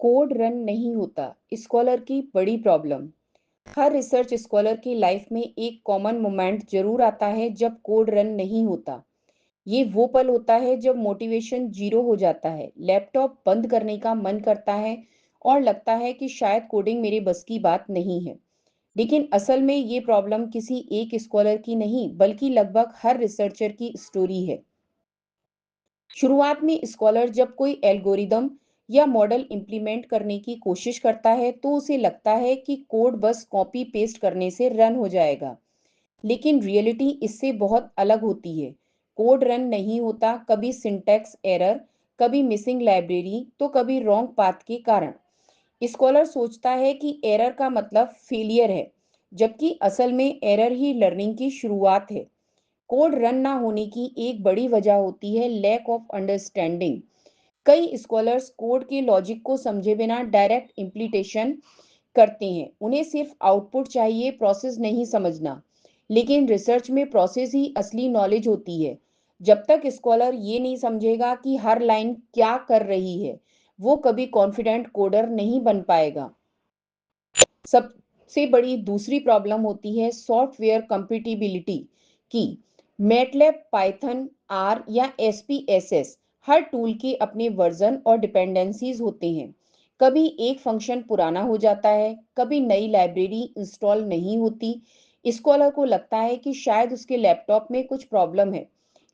Code run नहीं होता, scholar की बड़ी प्रॉब्लम। हर रिसर्च स्कॉलर की लाइफ में एक कॉमन मोमेंट जरूर आता है जब कोड रन नहीं होता। ये वो पल होता है जब मोटिवेशन जीरो हो जाता है, लैपटॉप बंद करने का मन करता है और लगता है कि शायद कोडिंग मेरे बस की बात नहीं है। लेकिन असल में ये प्रॉब्लम किसी एक स्कॉलर की नहीं, बल्कि लगभग हर रिसर्चर की स्टोरी है। शुरुआत में स्कॉलर जब कोई एल्गोरिदम या मॉडल इंप्लीमेंट करने की कोशिश करता है तो उसे लगता है कि कोड बस कॉपी पेस्ट करने से रन हो जाएगा। लेकिन रियलिटी इससे बहुत अलग होती है। कोड रन नहीं होता, कभी सिंटैक्स एरर, कभी मिसिंग लाइब्रेरी, तो कभी रॉन्ग पाथ के कारण। स्कॉलर सोचता है कि एरर का मतलब फेलियर है, जबकि असल में एरर ही लर्निंग की शुरुआत है। कोड रन ना होने की एक बड़ी वजह होती है लैक ऑफ अंडरस्टैंडिंग। कई स्कॉलर्स कोड के लॉजिक को समझे बिना डायरेक्ट इम्प्लीटेशन करते हैं। उन्हें सिर्फ आउटपुट चाहिए, प्रोसेस नहीं समझना। लेकिन रिसर्च में प्रोसेस ही असली नॉलेज होती है। जब तक स्कॉलर ये नहीं समझेगा कि हर लाइन क्या कर रही है, वो कभी कॉन्फिडेंट कोडर नहीं बन पाएगा। सबसे बड़ी दूसरी प्रॉब्लम होती है सॉफ्टवेयर कंपेटिबिलिटी की। मैटलैब, पाइथन, आर या एसपीएसएस, हर टूल के अपने वर्जन और डिपेंडेंसीज होते हैं। कभी एक फंक्शन पुराना हो जाता है, कभी नई लाइब्रेरी इंस्टॉल नहीं होती। स्कॉलर को लगता है कि शायद उसके लैपटॉप में कुछ प्रॉब्लम है,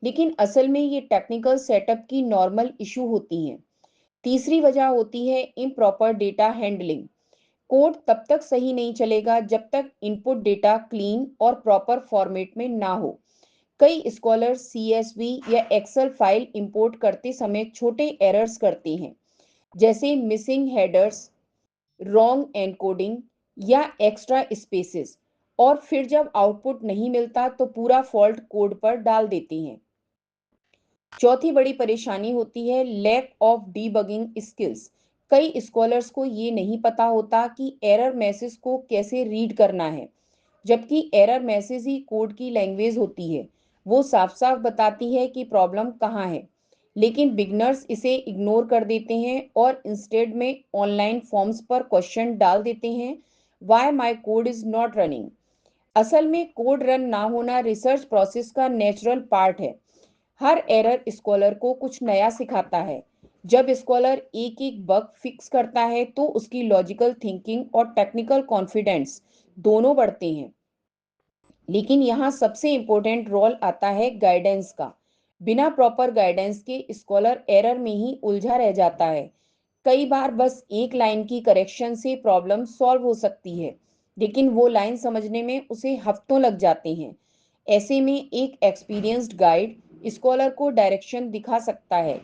लेकिन असल में ये टेक्निकल सेटअप की नॉर्मल इशू होती हैं। तीसरी वजह होती है इम्प्रॉपर डेटा हैंडलिंग। कोड तब तक सही नहीं चलेगा जब तक इनपुट डेटा क्लीन और प्रॉपर फॉर्मेट में ना हो। कई स्कॉलर सीएसवी या एक्सेल फाइल इंपोर्ट करते समय छोटे एरर्स करते हैं, जैसे मिसिंग हेडर्स, रॉन्ग एनकोडिंग या एक्स्ट्रा स्पेसेस, और फिर जब आउटपुट नहीं मिलता तो पूरा फॉल्ट कोड पर डाल देते हैं। चौथी बड़ी परेशानी होती है लैक ऑफ डीबगिंग स्किल्स। कई स्कॉलर्स को ये नहीं पता होता कि एरर मैसेज को कैसे रीड करना है, जबकि एरर मैसेज ही कोड की लैंग्वेज होती है। वो साफ साफ बताती है कि प्रॉब्लम कहाँ है। लेकिन बिगनर्स इसे इग्नोर कर देते हैं और इंस्टेड में ऑनलाइन फॉर्म्स पर क्वेश्चन डाल देते हैं, why my code is not running. असल में कोड रन ना होना रिसर्च प्रोसेस का नेचुरल पार्ट है। हर एरर स्कॉलर को कुछ नया सिखाता है। जब स्कॉलर एक एक बग फिक्स करता है तो उसकी लॉजिकल थिंकिंग और टेक्निकल कॉन्फिडेंस दोनों बढ़ते हैं। लेकिन यहाँ सबसे इम्पोर्टेंट रोल आता है गाइडेंस का। बिना प्रॉपर गाइडेंस के स्कॉलर एरर में ही उलझा रह जाता है। कई बार बस एक लाइन की करेक्शन से प्रॉब्लम सॉल्व हो सकती है, लेकिन वो लाइन समझने में उसे हफ्तों लग जाते हैं। ऐसे में एक एक्सपीरियंस्ड गाइड स्कॉलर को डायरेक्शन दिखा सकता है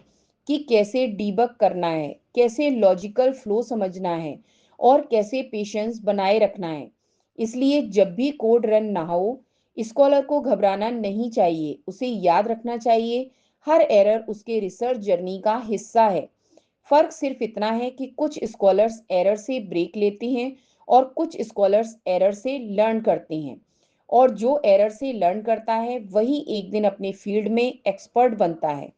कि कैसे डीबग करना है, कैसे लॉजिकल फ्लो समझना है और कैसे पेशेंस बनाए रखना है। इसलिए जब भी कोड रन ना हो, स्कॉलर को घबराना नहीं चाहिए। उसे याद रखना चाहिए हर एरर उसके रिसर्च जर्नी का हिस्सा है। फर्क सिर्फ इतना है कि कुछ स्कॉलर्स एरर से ब्रेक लेते हैं और कुछ स्कॉलर्स एरर से लर्न करते हैं। और जो एरर से लर्न करता है वही एक दिन अपने फील्ड में एक्सपर्ट बनता है।